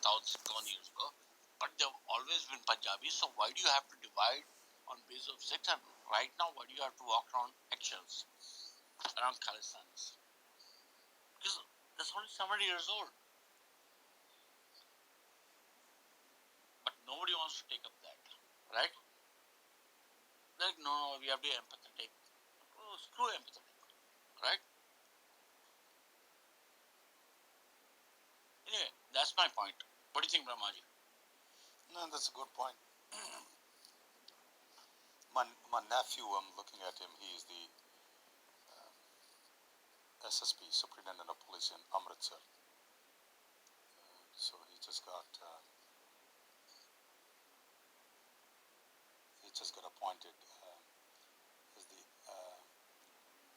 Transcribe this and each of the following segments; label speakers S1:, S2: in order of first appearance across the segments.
S1: 5,000 years ago, but they've always been Punjabis. So why do you have to divide on basis of Sikhs? And right now, why do you have to walk around eggshells around Khalistanis? Because that's only 70 years old. But nobody wants to take up that, right? Like, no, we have to be empathetic. Oh, screw empathetic, right? Anyway, that's my point. What do you think, Brahmaji?
S2: No, that's a good point. my nephew, I'm looking at him, he is the SSP, Superintendent of Police in Amritsar. So he just got appointed as the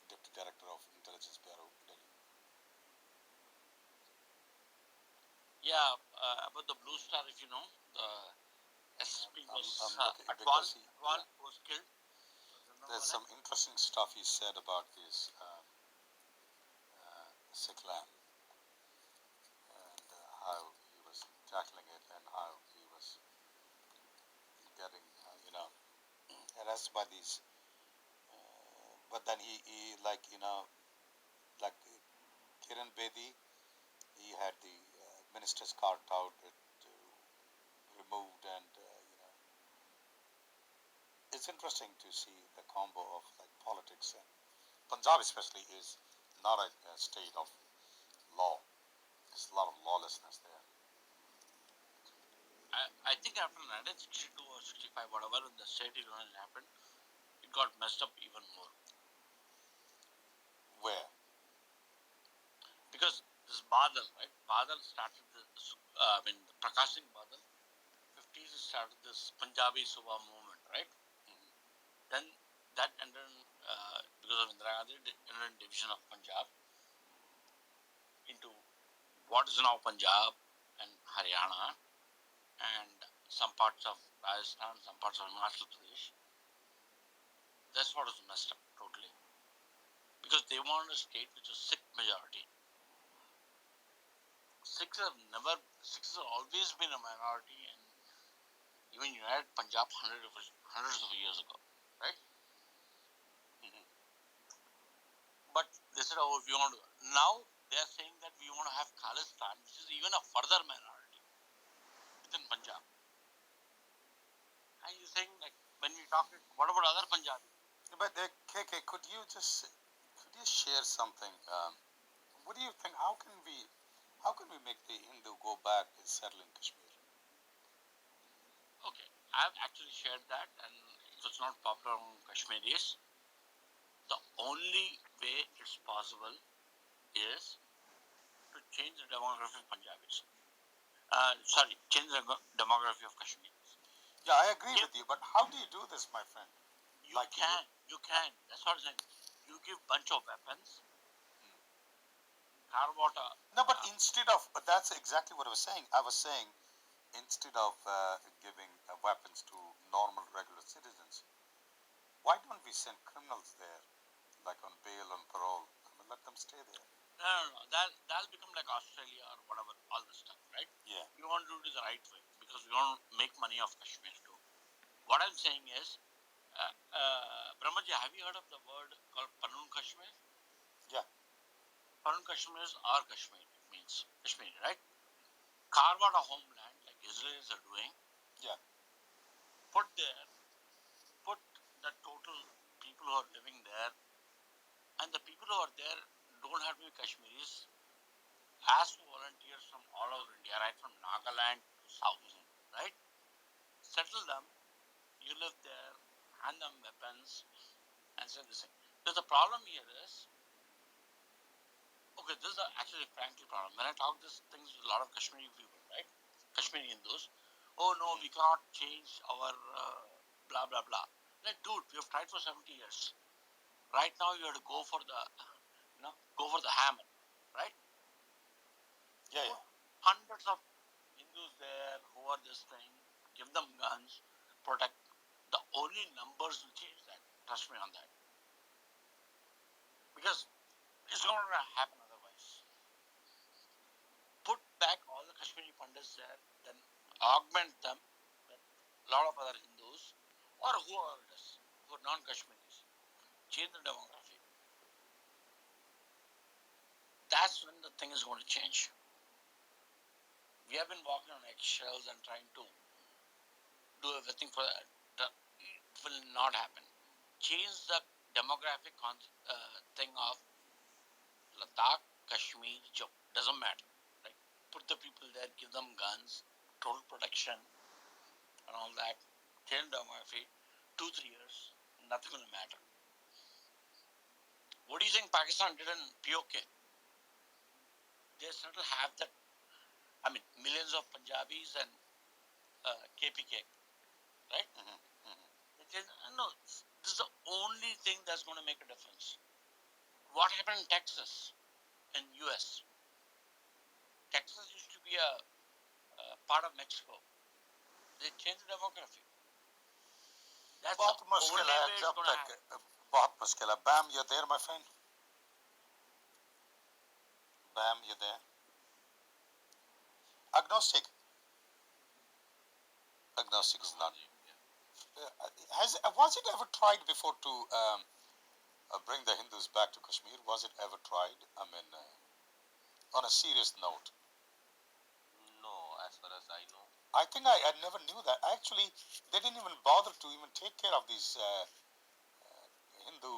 S2: Deputy Director of Intelligence Bureau, Delhi.
S1: Yeah, about the Blue Star, if you know, the SSP was
S2: because
S1: was killed.
S2: There's some interesting stuff he said about this Sikh land and how he was tackling it and how he was getting, harassed by these. But then he like Kiran Bedi, he had the ministers carved out, removed, and it's interesting to see the combo of like politics, and Punjab especially is not a state of law. There's a lot of lawlessness there.
S1: I think after 1962 or 65, whatever, when the state union happened, it got messed up even more.
S2: Where?
S1: Because this Badal, right? Badal started this, Prakash Singh Badal, 50s started this Punjabi Subha movement, right? Mm-hmm. Then that ended because of Indira Gandhi, ended in division of Punjab into what is now Punjab and Haryana and some parts of Rajasthan, some parts of Himachal Pradesh. That's what was messed up totally. Because they wanted a state which was Sikh majority. Sikhs have always been a minority, and even United Punjab hundreds of years ago, right? Mm-hmm. But they said, oh, we want to. Now they are saying that we want to have Khalistan, which is even a further minority within Punjab. And you're saying, like, when we talk, what about other Punjabi?
S2: But KK, could you share something? What do you think? How can we make the Hindu go back and settle in Kashmir?
S1: Okay, I've actually shared that, and it was not popular among Kashmiris. The only way it's possible is to change the demography of Punjabis. Change the demography of Kashmiris.
S2: Yeah, I agree with you, but how do you do this, my friend?
S1: You can. That's what I'm saying. You give bunch of weapons.
S2: No, but that's exactly what I was saying. I was saying, instead of giving weapons to normal, regular citizens, why don't we send criminals there, like on bail, on parole? Let them stay there.
S1: No. That'll become like Australia or whatever, all this stuff, right?
S2: Yeah.
S1: We want to do it the right way because we want to make money off Kashmir too. What I'm saying is, Brahmaji, have you heard of the word called Panun Kashmir?
S2: Yeah.
S1: Panun Kashmir is our Kashmir. It means Kashmir, right? Carve out a homeland like Israelis are doing.
S2: Yeah.
S1: Put the total people who are living there, and the people who are there don't have to be Kashmiris. Ask for volunteers from all over India, right from Nagaland to South, right? Settle them. You live there, hand them weapons, and say this thing. Because the problem here is, okay, this is actually frankly problem. When I talk these things with a lot of Kashmiri people, right? Kashmiri Hindus, oh no, we cannot change our blah blah blah. Like, dude, we have tried for 70 years. Right now, you have to go for the hammer, right?
S2: Yeah.
S1: Hundreds of Hindus there who are this thing. Give them guns, protect. The only numbers will change that. Trust me on that. Because it's not going to happen otherwise. Put back all the Kashmiri Pandits Hindus there, then augment them with a lot of other Hindus or whoever it is, who are non-Kashmiris. Change the demography. That's when the thing is going to change. We have been walking on eggshells and trying to do everything for that. It will not happen. Change the demographic thing of Ladakh, Kashmir, doesn't matter. Right? Put the people there, give them guns, total protection, and all that. Change demography. 2-3 years, nothing will matter. What do you think Pakistan did in POK? They still have that. I mean, millions of Punjabis and KPK, right? They said, no, this is the only thing that's going to make a difference. What happened in Texas, in US? Texas used to be a part of Mexico. They changed the demography. That's
S2: बहुत
S1: the
S2: मुश्किल
S1: only
S2: है
S1: way it's
S2: जब
S1: going to
S2: तक
S1: happen.
S2: बहुत मुश्किल है. Bam, you're there, my friend. Bam, you're there. Agnostic. Agnostic is not. Was it ever tried before to bring the Hindus back to Kashmir? Was it ever tried? I mean, on a serious note.
S3: No, as far as I know.
S2: I think I never knew that. Actually, they didn't even bother to even take care of these Hindu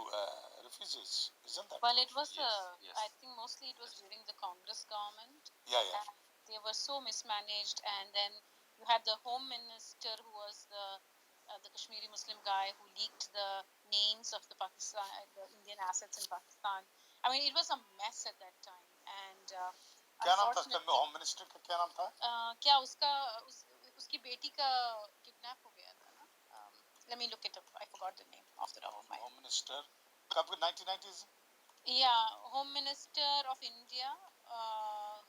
S2: refugees. Isn't that
S4: Well,
S2: true?
S4: it was,
S3: Yes.
S4: I think mostly it was during the Congress government.
S2: Yeah, yeah.
S4: And they were so mismanaged. And then you had the home minister who was the Kashmiri Muslim guy who leaked the names of the Indian assets in Pakistan. I mean, it was a mess at that time. And
S2: क्या नाम था उसका
S4: unfortunately,
S2: home minister का क्या नाम था?
S4: क्या उसकी बेटी का किडनैप हो गया था ना? Let me look it up. I forgot the name off the top of my head.
S2: Home minister. कब 1990s?
S4: Yeah, Home Minister of India.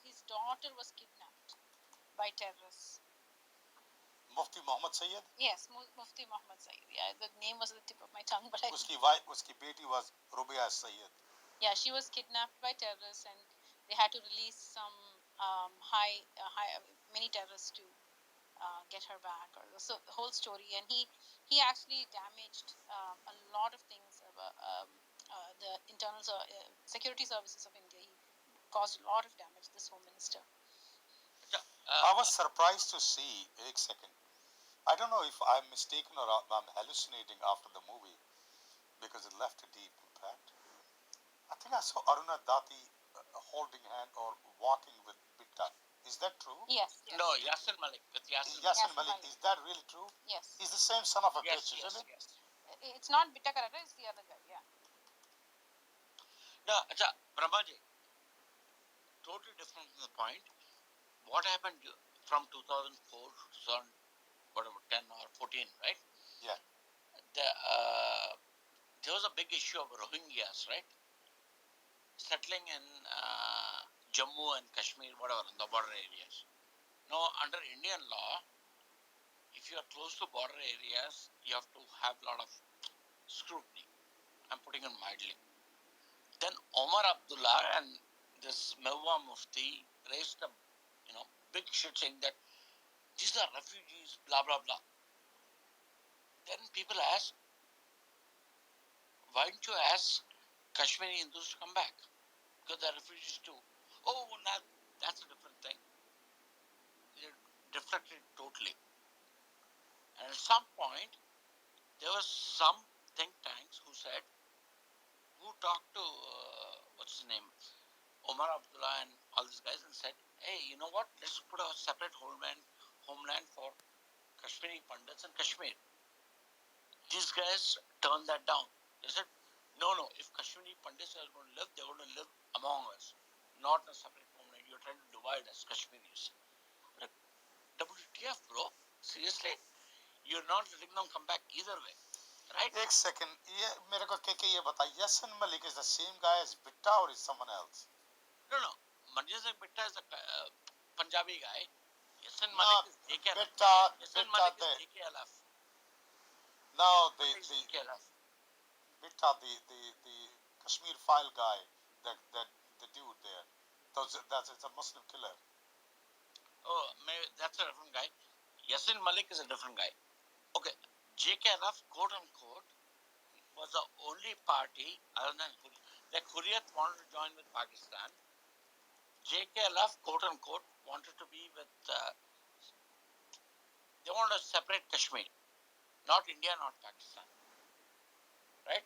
S4: His daughter was kidnapped by terrorists.
S2: Mufti Muhammad Sayyid.
S4: Yes, Mufti Muhammad Sayyid. Yeah, the name was at the tip of my tongue, but
S2: उसकी wife, उसकी बेटी was Rubiya Sayyid.
S4: Yeah, she was kidnapped by terrorists, and they had to release some many terrorists to get her back. So the whole story, and he actually damaged a lot of things about the internal security services of India. He caused a lot of damage. This Home Minister.
S2: I was surprised to see. Ek second. I don't know if I'm mistaken or I'm hallucinating after the movie because it left a deep impact. I think I saw Aruna Dati holding hand or walking with Bitta. Is that true?
S4: Yes.
S1: No, Yasin Malik. With Yasin
S2: Yasin
S4: Malik.
S2: Malik. Is that really true?
S4: Yes.
S2: He's the same son of a
S1: Yes,
S2: bitch, isn't it?
S1: yes.
S4: It's not Bitta Karata, it's the other guy. Yeah.
S1: No, Brahmaji, totally different from the point. What happened from 2004 to whatever 10 or 14, right?
S2: Yeah.
S1: There was a big issue of Rohingyas, right? Settling in Jammu and Kashmir, whatever, in the border areas. Now, under Indian law, if you are close to border areas, you have to have a lot of scrutiny. I'm putting it mildly. Then Omar Abdullah and this Mehbooba Mufti raised a big shit saying that these are refugees, blah blah blah. Then people ask, why don't you ask Kashmiri Hindus to come back? Because they're refugees too. Oh, now that's a different thing. They deflected totally. And at some point, there was some think tanks who talked to, what's his name, Omar Abdullah and all these guys and said, hey, you know what, let's put a separate homeland for Kashmiri Pandits in Kashmir. These guys turned that down. They said, no, if Kashmiri Pandits are going to live, they're going to live among us, not in a separate homeland. You're trying to divide us, Kashmiris. Like, WTF, bro? Seriously? You're not letting them come back either way. Right?
S2: Ek second. ये मेरे को के ये बता. Yasin Malik is the same guy as Bitta or is someone else?
S1: No. Manjeet Singh Bitta is a Punjabi guy. Yasin Malik is JKLF. Yasin Malik is JKLF.
S2: Now the
S1: JKLF.
S2: Bitta, the Kashmir file guy, the dude there. That's a Muslim killer.
S1: Oh, maybe that's a different guy. Yasin Malik is a different guy. Okay, JKLF, quote unquote, was the only party other than like Hurriyat wanted to join with Pakistan. JKLF, quote unquote, wanted to be with. They wanted to separate Kashmir, not India, not Pakistan, right?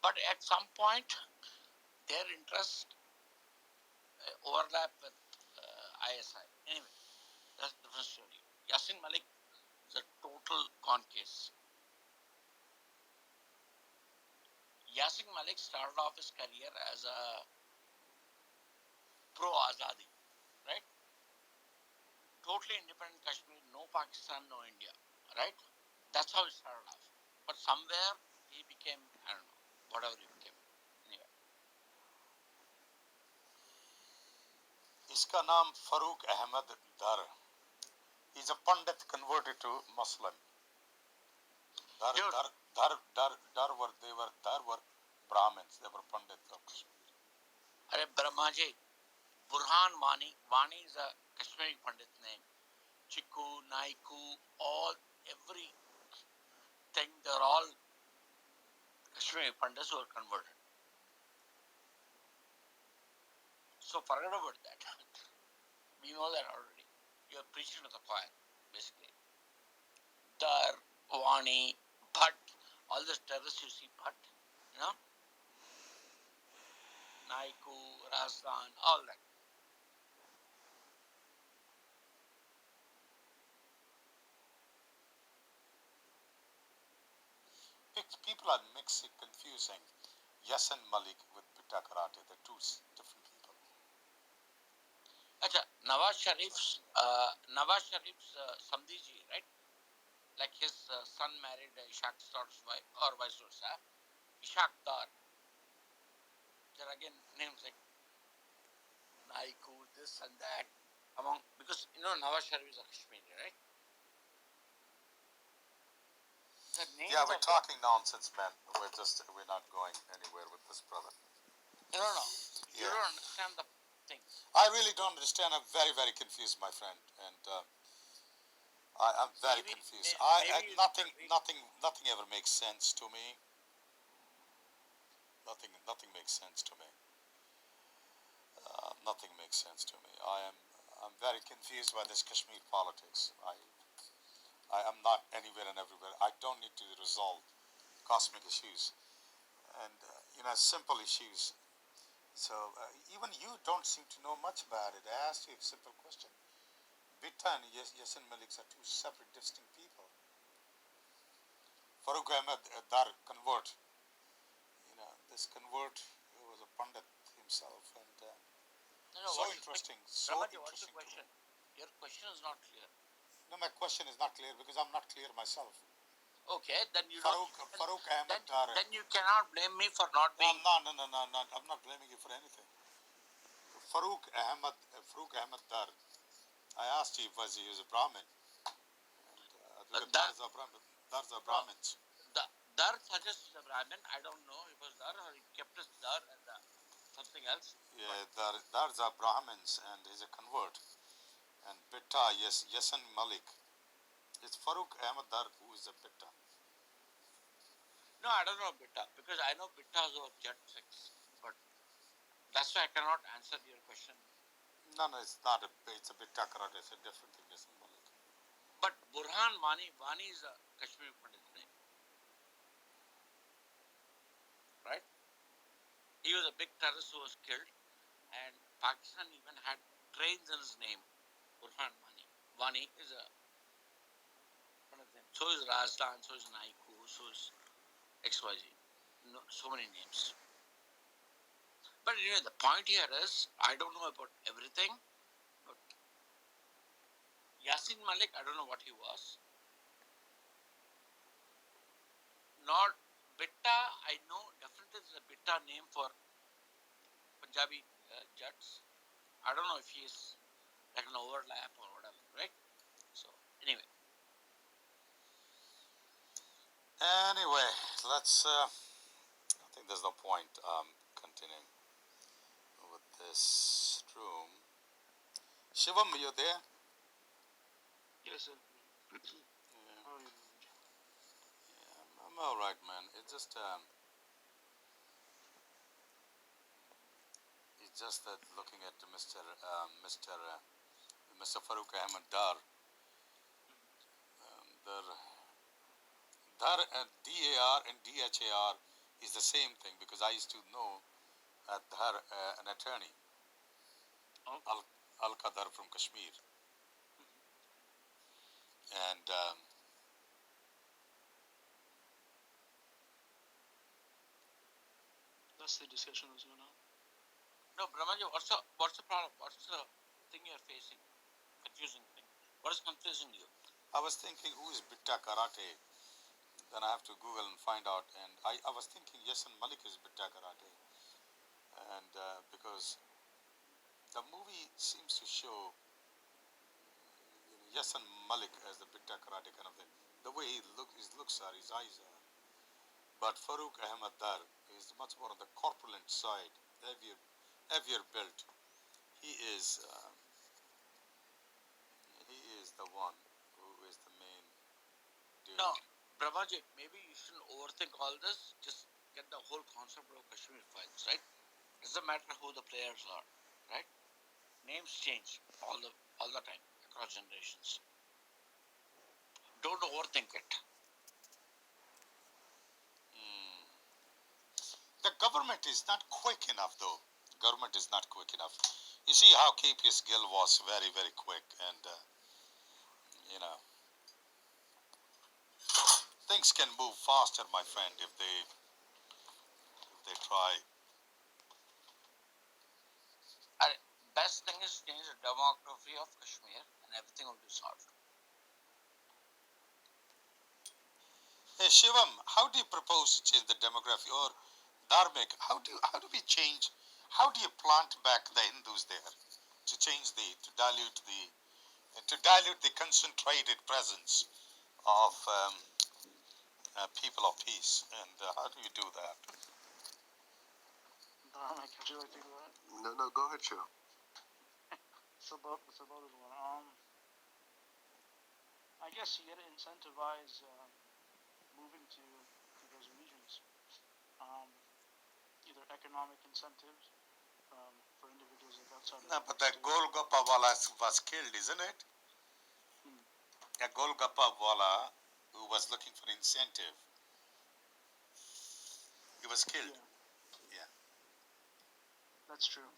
S1: But at some point, their interest overlap with ISI. Anyway, that's a different story. Yasin Malik is a total con case. Yasin Malik started off his career as a pro Azadi, right? Totally independent Kashmir, no Pakistan, no India, right? That's how he started off. But somewhere he became, I don't know, whatever he became. Anyway.
S2: इसका नाम Farooq Ahmed Dar. He's a Pandit converted to Muslim. Dar were Brahmins. They were Pandits of Kashmir.
S1: Are Brahmaji, Burhan Wani is a Kashmiri Pandit name. Chiku, Naiku, everything, they're all Kashmiri Pandits who are converted. So forget about that. We know that already. You're preaching to the choir, basically. Dar, Wani, Bhatt, all these terrorists you see, Bhatt, you know, Naiku, Razdan, all that.
S2: People are mixing, confusing Yasin Malik with Bitta Karate. They're two different people.
S1: Acha, Nawaz Sharif's Samdiji, right? Like his son married Ishaq's daughter's wife, or vice versa. Ishaq Dar. There are again names like Naiku, this and that. Because Nawaz Sharif is a Kashmiri, right?
S2: Yeah, we're talking nonsense, man. We're not going anywhere with this brother.
S1: No. You don't understand the thing.
S2: I really don't understand. I'm very, very confused, my friend, and I'm very confused. Nothing ever makes sense to me. Nothing makes sense to me. Nothing makes sense to me. I'm very confused by this Kashmir politics. I am not anywhere and everywhere. I don't need to resolve cosmic issues and simple issues. So even you don't seem to know much about it. I asked you a simple question. Bitta and Yasin Malik are two separate, distinct people. Farooq Ahmed Dar convert. This convert was a Pandit himself, and so interesting.
S1: Ramaji, what's the question? Your question is not clear.
S2: No, my question is not clear because I'm not clear myself.
S1: Okay, then you
S2: Farooq Ahmed Dar.
S1: Then you cannot blame me for not being.
S2: No. I'm not blaming you for anything. Farooq Ahmed Dar. I asked you was he was a Brahmin. Dar's a Brahmins.
S1: Dar suggests a Brahmin. I don't know if it was Dar or he kept his Dar and something else.
S2: Yeah, Dar's a Brahmins and he's a convert. And Bitta, Yasin Malik. It's Farooq Ahmed Dar who is a Bitta.
S1: No, I don't know Bitta because I know Bittas who are Jet 6. But that's why I cannot answer your question.
S2: No, it's not it's a Bitta Karate. It's a different thing, Yasin Malik.
S1: But Burhan Wani is a Kashmiri Pandit's name. Right? He was a big terrorist who was killed, and Pakistan even had trains in his name. Burhan Wani. Wani is a Pandit's name. So is Razdan, so is Naiku, so is XYZ. No, so many names. But anyway, the point here is, I don't know about everything, but Yasin Malik, I don't know what he was. Not Bitta, I know definitely is a Bitta name for Punjabi Jats. I don't know if he is like an overlap or whatever, right? So, anyway.
S2: Anyway, let's. I think there's no point continuing with this room. Shivam, are you there?
S5: Yes, sir.
S2: Yeah.
S5: How are you?
S2: I'm all right, man. It's just that looking at Mr. Farooq Ahmed Dar, DAR and DHAR is the same thing because I used to know Dhar, an attorney,
S5: Okay.
S2: Al Qadar from Kashmir, and
S5: That's the discussion that's going on.
S1: No, Brahmaji, what's the problem? What's the thing you're facing? Confusing thing. What is confusing you?
S2: I was thinking, who is Bitta Karate? Then I have to Google and find out. And I was thinking, Yasin Malik is Bitta Karate, and because the movie seems to show Yasin Malik as the Bitta Karate kind of thing. The way his looks are, his eyes are. But Farooq Ahmed Dar is much more on the corpulent side, heavier built. He is the one who is the main dude.
S1: No, Brahmaji, maybe you shouldn't overthink all this. Just get the whole concept of Kashmir fights, right? It doesn't matter who the players are, right? Names change all the time across generations. Don't overthink it.
S2: The government is not quick enough, though. Government is not quick enough. You see how KPS Gill was very, very quick, and you know things can move faster, my friend, if they try.
S1: And best thing is change the demography of Kashmir, and everything will be solved.
S2: Hey Shivam, how do you propose to change the demography? Or Dharmik, how do we change? How do you plant back the Hindus there to dilute the concentrated presence of people of peace? And how do you do that?
S5: Dharma, would you like to go ahead?
S2: No, go ahead, Shivam.
S5: It's a loaded one. I guess you got to incentivize moving to those regions. Either economic incentives for individuals like outside
S2: No,
S5: of
S2: but
S5: the
S2: that
S5: state.
S2: Golgappa wala was killed, isn't it? A Golgappa wala who was looking for incentive, he was killed. Yeah.
S5: That's true.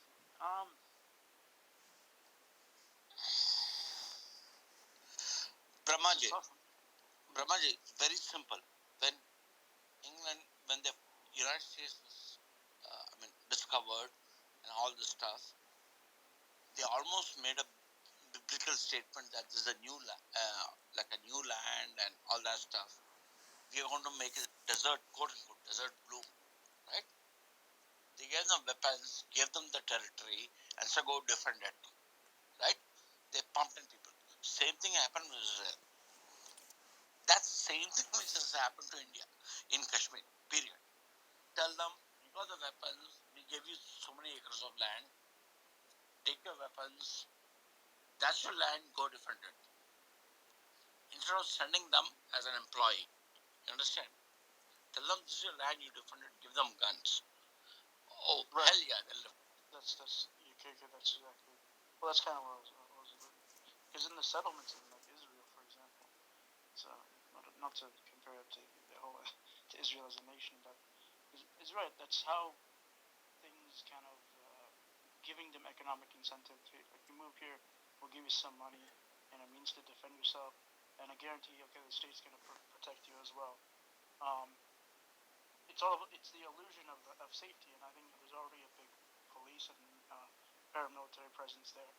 S1: Brahmaji,
S5: It's tough.
S1: Brahmaji, very simple. When when the United States was, discovered and all this stuff, they almost made a biblical statement that there's a new like a new land and all that stuff. We are going to make it desert, quote unquote, desert bloom, right? They gave them weapons, gave them the territory, and so go defend it, right? They pumped in people. Same thing happened with Israel. That's the same thing which has happened to India in Kashmir, period. Tell them, you got the weapons, we gave you so many acres of land, take your weapons, that's your land, go defend it. Instead of sending them as an employee, you understand? Tell them this is your land, you defend it, give them guns. Oh,
S5: Right.
S1: hell yeah, they'll defend.
S5: That's that's exactly. Well, that's kind of what I was because in the settlements in like Israel, for example, it's not to compare it to the whole to Israel as a nation, but it's right. That's how things kind of giving them economic incentive to like you move here, we'll give you some money and a means to defend yourself, and I guarantee okay the state's going to protect you as well. It's the illusion of safety, and I think there's already a big police and paramilitary presence there.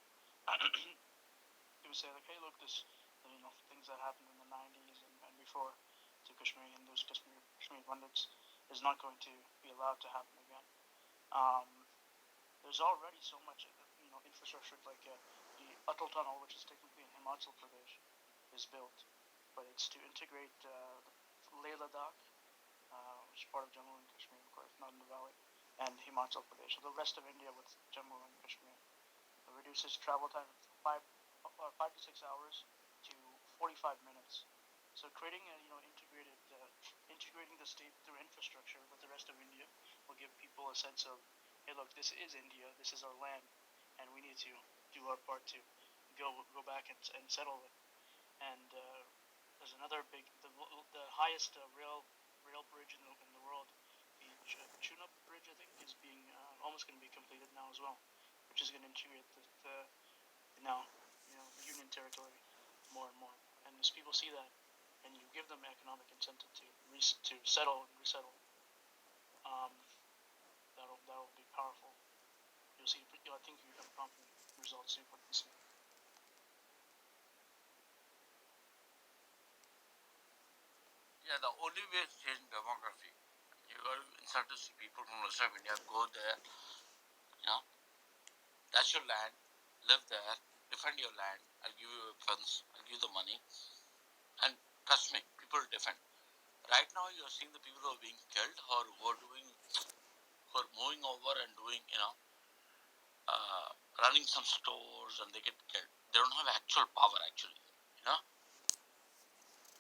S5: They would say like, hey, look, this things that happened in the 90s and before to Kashmiri Hindus, Kashmiri Pandits is not going to be allowed to happen again. There's already so much infrastructure like the Atal Tunnel, which is technically in Himachal Pradesh, is built, but it's to integrate Leh Ladakh, which is part of Jammu and Kashmir, of course, not in the valley, and Himachal Pradesh, so the rest of India with Jammu and Kashmir. It reduces travel time 5 to 6 hours to 45 minutes. So creating a integrating the state through infrastructure with the rest of India will give people a sense of, hey, look, this is India, this is our land, and we need to do our part to go back and settle it. And there's another the highest rail bridge in the world, the Chunuk Bridge, I think, is being almost going to be completed now as well, which is going to integrate the now the Union territory more and more. And as people see that, and you give them economic incentive to settle and resettle, um, that'll be powerful. You'll see. I think you have confident results you're going to see.
S1: Yeah, the only way to change demography, you got to insert to see people from the rest of India go there. You know, that's your land. Live there. Defend your land. I'll give you weapons. I'll give you the money. And trust me, people defend. Right now, you're seeing the people who are being killed or who are moving over and doing, running some stores and they get killed. They don't have actual power, actually. You know,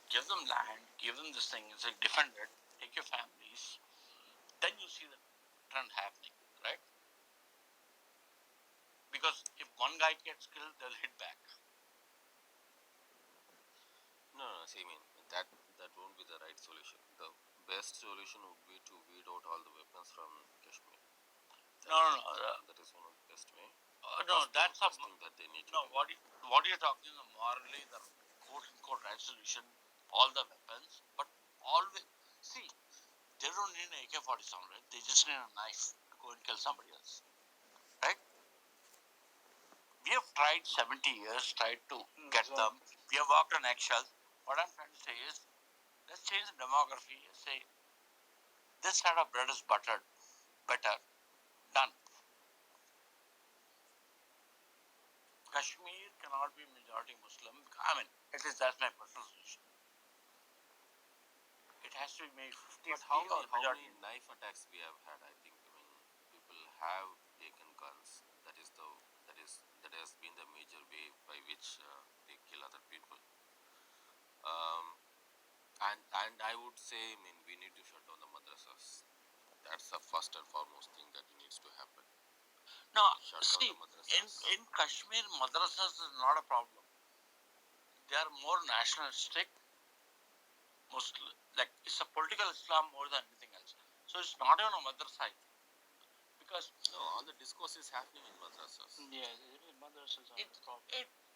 S1: give them land, give them this thing, it's like defend it, take your families. Then you see the trend happening, right? Because if one guy gets killed, they'll hit back.
S3: No, see, I mean that won't be the right solution. The best solution would be to weed out all the weapons from Kashmir. That is one of the best way.
S1: No, that's a
S3: first thing that they need to
S1: no.
S3: do.
S1: What you're talking about morally, the quote unquote right solution, all the weapons, but always see they don't need an AK-47, right? They just need a knife to go and kill somebody else, right? We have tried 70 years, tried to get them. We have walked on eggshells. What I'm trying to say is, let's change the demography and say, this side of bread is buttered, better, done. Kashmir cannot be majority Muslim. I mean, at least that's my personal solution. It has to be made 50
S3: But how
S1: or
S3: many
S1: majority.
S3: knife attacks we have had? I think people have taken guns. That has been the major way by which they kill other people. And I would say, we need to shut down the madrasas. That's the first and foremost thing that needs to happen.
S1: No,
S3: Shut
S1: see,
S3: down the madrasas.
S1: in Kashmir, madrasas is not a problem. They are more nationalistic, Muslim, like it's a political Islam more than anything else. So it's not even a madrasa, because
S3: No, all the discourse is happening in madrasas.
S5: Yeah, madrasas are the problem.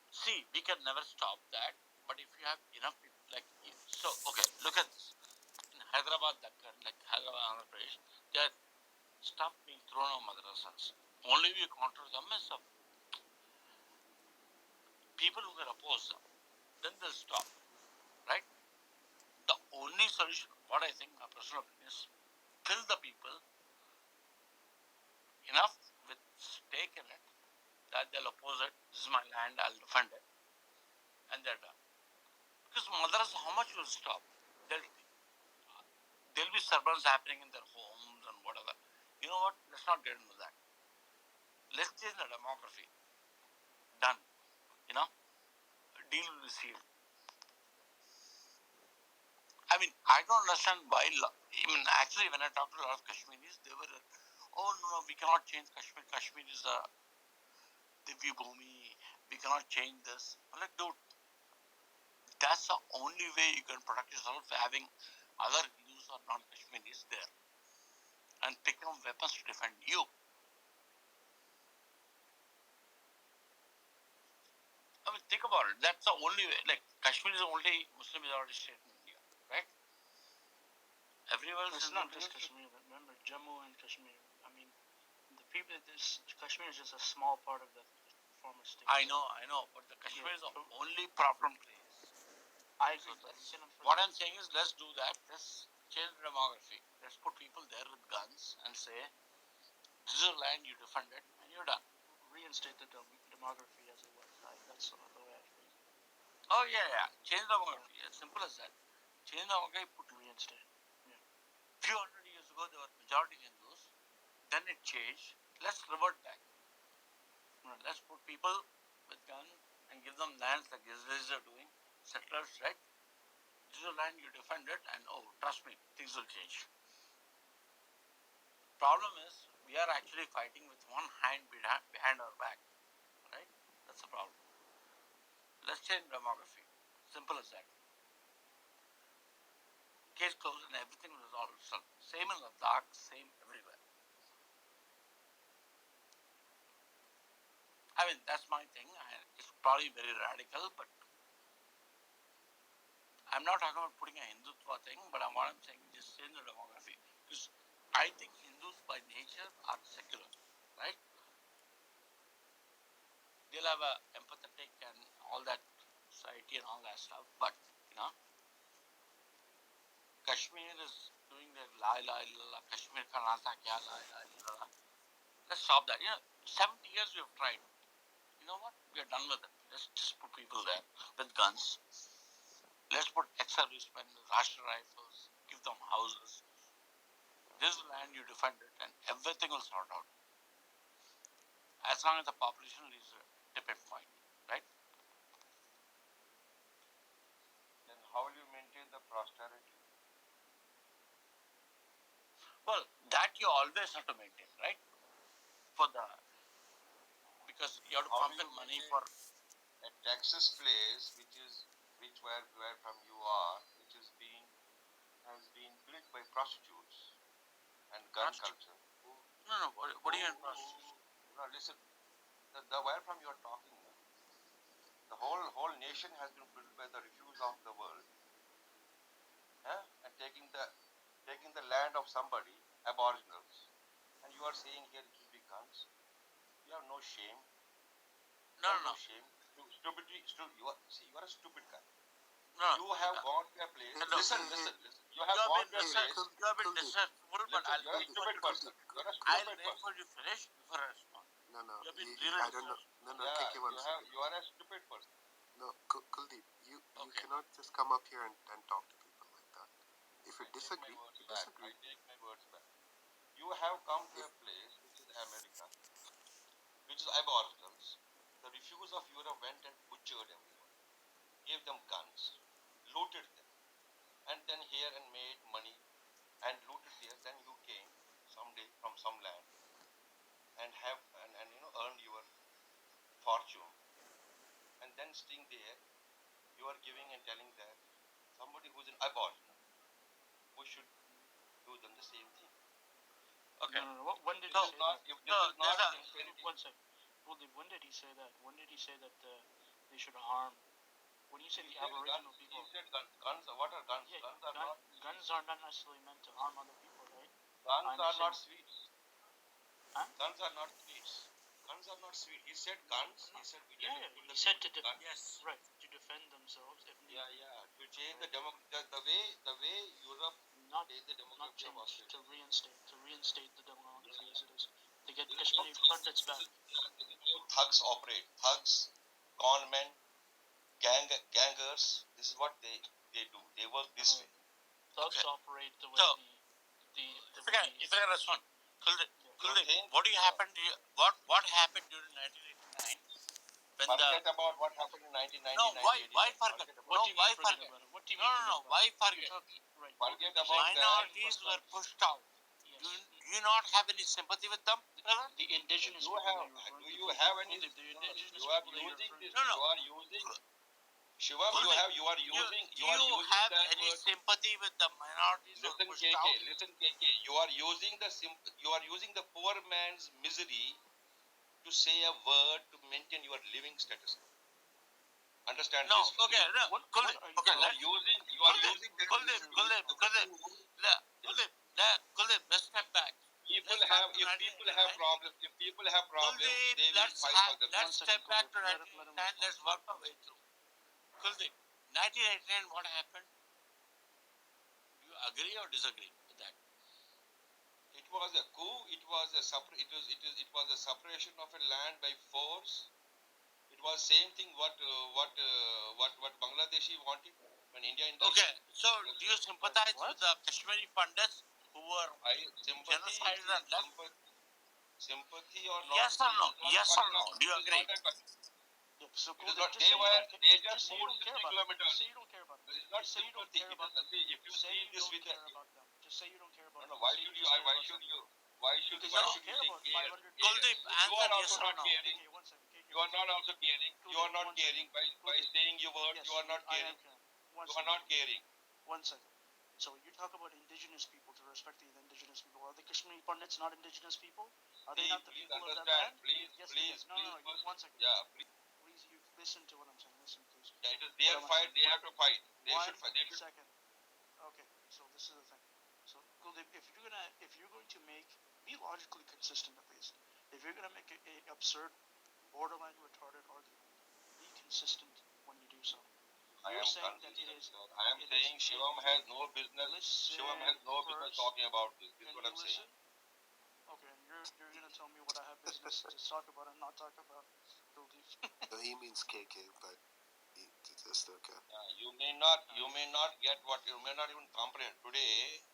S1: See, we can never stop that. But if you have enough people, okay, look at this. In Hyderabad, like Hyderabad, Andhra Pradesh, there are stuff being thrown on madrasas. Only we counter them is people who can oppose them. Then they'll stop, right? The only solution, what I think, my personal opinion is, fill the people enough with stake in it that they'll oppose it. This is my land, I'll defend it. And they're done. Because madrasa, how much will stop? There'll be surveillance happening in their homes and whatever. You know what? Let's not get into that. Let's change the demography. Done. You know? Deal will be sealed. I mean, I don't understand why. Actually, when I talked to a lot of Kashmiris, they were, oh no, we cannot change Kashmir. Kashmir is a Divya Bhumi. We cannot change this. I'm like, dude, that's the only way you can protect yourself, having other Hindus or non-Kashmiris there and picking up weapons to defend you. I mean, think about it. That's the only way. Like, Kashmir is the only Muslim majority state in India, right? Everywhere else
S5: It's
S1: is
S5: not just Kashmir. Remember, Jammu and Kashmir. I mean, Kashmir is just a small part of the former state.
S1: I know, but the Kashmir is the only problem place.
S5: I agree.
S1: So what I'm saying is, let's do that. Let's change the demography. Let's put people there with guns and say, this is a land, you defend it, and you're done.
S5: Reinstate the demography as it was. That's the way I phrase it.
S1: Oh, yeah. Change the demography. As simple as that. Change the demography, put
S5: reinstate. Yeah.
S1: Few hundred years ago, there were majority Hindus. Then it changed. Let's revert back. Let's put people with guns and give them lands like Israelis are doing, settlers, right? This is a land you defend it, and oh, trust me, things will change. Problem is, we are actually fighting with one hand behind our back, right? That's the problem. Let's change demography. Simple as that. Case closed and everything resolved itself. Same in Ladakh, same everywhere. I mean, that's my thing. It's probably very radical, but I'm not talking about putting a Hindutva thing, but what I'm saying is just change the demography. Because I think Hindus by nature are secular, right? They'll have a empathetic and all that society and all that stuff, but you know, Kashmir is doing their la la la Kashmir ka nata kya la la la. Let's stop that. You know, 70 years we have tried. You know what? We are done with it. Let's just put people there with guns. Let's put ex-servicemen with Rashtra rifles, give them houses. This land you defend it and everything will sort out. As long as the population reaches a tipping point, right?
S6: Then how will you maintain the prosperity?
S1: Well, that you always have to maintain, right? Because you have to
S6: How
S1: pump
S6: do
S1: in
S6: you
S1: money
S6: maintain
S1: for.
S6: a Texas place where from you are, which has been built by prostitutes and gun culture.
S1: No. What do you mean prostitution?
S6: No, listen. The where from you are talking now. The whole nation has been built by the refuse of the world, and taking the land of somebody, aboriginals, and you are saying here it will be guns. You have no shame.
S1: No.
S6: Shame. Stupidity. You are a stupid guy.
S1: No.
S6: You have gone to a place.
S1: Hello.
S6: Listen. You have gone to a place.
S1: You have been disrespectful, but I'll
S6: You're a
S1: wait for
S6: stupid
S1: you.
S6: person. You're a
S1: I'll
S6: stupid
S1: wait
S6: person.
S1: for you to finish before I respond.
S7: No,
S1: You have been
S7: I don't know. No,
S6: Yeah,
S7: KK, one second.
S6: you are a stupid person.
S7: No, Kuldeep, you
S1: Okay.
S7: cannot just come up here and talk to people like that. If you
S6: I
S7: disagree,
S6: take
S7: you
S6: my words back.
S7: disagree.
S6: I take my words back. You have come to a place which is America, which is aboriginals. The refuse of Europe went and butchered everyone, gave them guns, looted them, and then here and made money and looted there. Then you came someday from some land and have and earned your fortune, and then staying there, you are giving and telling that somebody who's an aboriginal, we should do them the same thing.
S1: Okay.
S5: No. When did he
S1: So,
S5: say that?
S6: If this is not insanity,
S5: One second. Well, when did he say that? When did he say that they should harm? When you say
S6: he
S5: the
S6: said
S5: Aboriginal
S6: guns,
S5: people,
S6: he said guns. What are guns?
S5: yeah,
S6: Guns are not
S5: necessarily meant to harm other people, right?
S6: guns are not sweets.
S5: Huh?
S6: Guns are not sweets. Guns are not sweet. He said guns. He said we
S5: Yeah,
S6: put
S5: he
S6: the
S5: said to
S6: people with guns.
S1: Yes.
S5: right, to defend themselves if need.
S6: Yeah. To change the way Europe
S5: Not
S6: changed the
S5: not
S6: demography of
S5: change,
S6: Australia.
S5: to reinstate the demography as it is, to get
S6: This is
S5: Kashmiri pundits back.
S6: this is how thugs operate. Thugs, conmen, gangers. This is what they do. They work this way.
S5: Thugs
S1: Okay.
S5: operate the way
S1: So,
S5: the
S1: if I can respond, Kuldeep,
S6: think,
S1: what happened to you? What happened during 1989 when
S6: Forget about what happened in 1990.
S1: No, why forget?
S5: What do you
S1: why
S5: mean forget
S1: forget?
S5: about it? What do you
S1: No,
S5: mean forget about
S1: why
S5: it?
S1: forget?
S5: You're talking, right.
S6: Forget about
S1: Minorities
S6: that.
S1: were pushed out.
S5: Yes.
S1: Do you not have any sympathy with them?
S5: The indigenous
S6: Do
S5: people
S6: you have any?
S5: the indigenous
S6: You are
S5: people that you're
S6: using
S5: referring
S6: this.
S5: to.
S1: No.
S6: You are using. Shivam,
S1: Kuldeep,
S6: you are using.
S1: Do you have
S6: that
S1: any
S6: word.
S1: sympathy with the minorities who were pushed out?
S6: Listen, KK. You are using the poor man's misery to say a word to maintain your living status. Understand
S1: No,
S6: this?
S1: okay, no. Kuldeep, okay, Kuldeep, let's step back.
S6: People
S1: Let's
S6: have
S1: start
S6: if people have problems,
S1: Kuldeep,
S6: they will fight for them.
S1: let's step back to
S5: Let him
S1: 1989. Let's work our way through. Kuldeep, 1989, what happened? Do you agree or disagree with that?
S6: It was a coup. It was a separation of a land by force. It was same thing what Bangladeshi wanted when India intervened.
S1: Okay, so do you sympathize with the Kashmiri Pandits who were genocided and left?
S6: Sympathy or not?
S1: Yes or no? Yes or no? Do you agree?
S5: Yeah, so
S6: It is
S5: Kuldeep,
S6: not,
S5: just say you don't care.
S6: they just
S5: Just say you
S6: moved
S5: don't care
S6: 60
S5: about them.
S6: kilometers.
S5: Just say you don't care about them.
S6: It's not
S5: Just say you
S6: simple
S5: don't
S6: thing.
S5: care
S6: It
S5: about
S6: is,
S5: them.
S6: see, if you
S5: Say
S6: see
S5: you
S6: this
S5: don't
S6: with
S5: care about them. Just say you don't care about
S6: no,
S5: them.
S6: why
S5: Say
S6: should
S5: you
S6: you,
S5: just care
S6: why
S5: about
S6: should
S5: something.
S6: you, why should,
S5: Because
S6: why
S5: you don't
S6: should you
S5: care
S6: say
S5: about
S6: care?
S5: 500
S6: Care.
S1: Kuldeep,
S5: people.
S6: You
S1: answer
S6: are
S1: yes
S6: also
S1: or
S6: not
S1: no.
S6: caring.
S5: KK, one second. KK,
S6: You are
S5: one
S6: not
S5: second.
S6: also caring. You are
S5: Kuldeep,
S6: not
S5: one
S6: caring
S5: second.
S6: by
S5: Kuldeep.
S6: saying your words.
S5: Yes,
S6: You are not
S5: I
S6: caring.
S5: am caring. One
S6: You are
S5: second.
S6: not caring.
S5: 1 second. So you talk about indigenous people to respecting the indigenous people. Are the Kashmiri Pandits not indigenous people? Are they
S6: See,
S5: not the
S6: please
S5: people of that
S6: understand.
S5: land?
S6: Please,
S5: Yes, they
S6: please,
S5: are. No,
S6: please.
S5: no, no.
S6: First,
S5: 1 second.
S6: yeah, please.
S5: Please, you listen to what I'm saying. Listen, please.
S6: Yeah, it is
S5: What
S6: their
S5: am I
S6: fight.
S5: saying?
S6: They have to fight. They should fight. They
S5: 1
S6: should.
S5: second. Okay, so this is the thing. So Kuldeep, if you're going to be logically consistent at least. If you're gonna make a absurd, borderline retarded argument, be consistent when you do so.
S6: I
S5: You're
S6: am
S5: saying that it
S6: consistent,
S5: is.
S6: sir. I am
S5: It
S6: saying
S5: is.
S6: Shivam has no business.
S5: Listen
S6: Shivam has no business
S5: first.
S6: talking about this. This is
S5: Can
S6: what
S5: you
S6: I'm
S5: listen?
S6: saying.
S5: Okay, and you're gonna tell me what I have business to talk about and not talk about. Kuldeep.
S7: No, he means KK, but it's just okay.
S6: You may not get what you may not even comprehend. Today,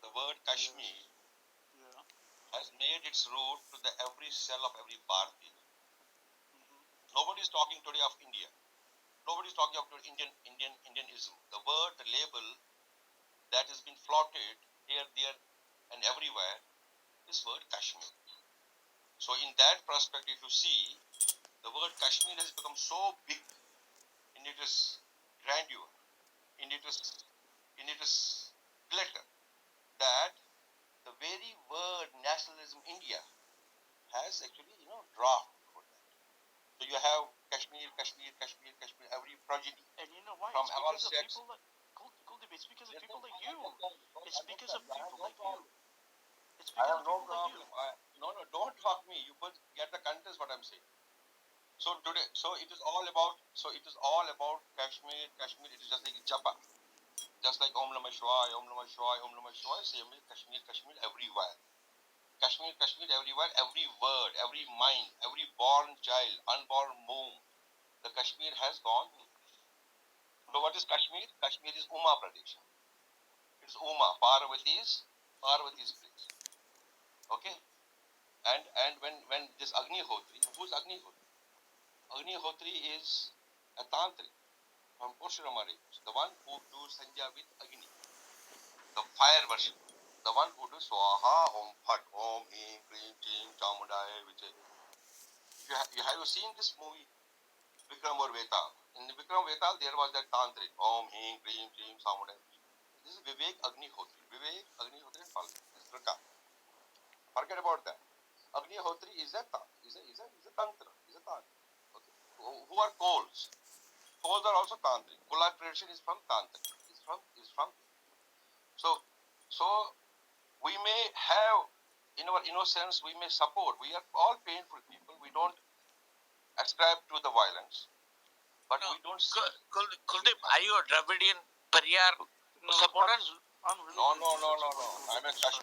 S6: the word Kashmir
S5: Yeah.
S6: has made its route to the every cell of every Bharati.
S5: Mm-hmm.
S6: Nobody is talking today of India. Nobody is talking about Indianism. The word, the label that has been flaunted here, there, and everywhere is word Kashmir. So, in that perspective, you see, the word Kashmir has become so big in its grandeur, in its glitter, that the very word nationalism India has actually dropped before that. So you have Kashmir, every progeny
S5: And you know why?
S6: from
S5: It's
S6: all
S5: because of
S6: sects.
S5: people like Kuldeep. It's because of
S6: There's
S5: people
S6: no,
S5: like
S6: I
S5: you.
S6: understand.
S5: It's because of
S6: I have
S5: people
S6: no
S5: like you.
S6: problem.
S5: It's
S6: I
S5: because
S6: have
S5: of
S6: no
S5: people like you.
S6: problem. No, don't talk me. You first get the context what I'm saying. So today, so it is all about. Kashmir. Kashmir. It is just like Japa, just like Om Namah Shivaya, Om Namah Shivaya, Om Namah Shivaya. Same way Kashmir everywhere. Kashmir everywhere. Every word, every mind, every born child, unborn womb. The Kashmir has gone. So what is Kashmir? Kashmir is Uma Pradesh. It is Uma. Parvati's place. Okay. And when this Agnihotri, who's Agnihotri? Agnihotri is a tantric from Purshurama Rivers, the one who do Sanja with Agni, the fire worship, the one who do Swaha Om Phat Om Him Krim Chim Chamudaya. Which have you seen this movie Vikram or Vetal? In Vikram Vetal there was that tantric Om Him Krim Chim Chamudaya. This is Vivek Agnihotri. Vivek Agnihotri and Palka. This is Raka. Forget about that. Agnihotri is a tantra. Is a tantra. Okay. Who are coals? Coals are also tantric. Kola tradition is from tantric. Is from. So we may have in our innocence we may support. We are all painful people. We don't ascribe to the violence, but
S1: No,
S6: we don't see.
S1: Kuldeep, are you a Dravidian Periyar
S5: No,
S1: supporter?
S5: I'm really
S6: No.
S5: confused.
S6: I'm a Kashmir.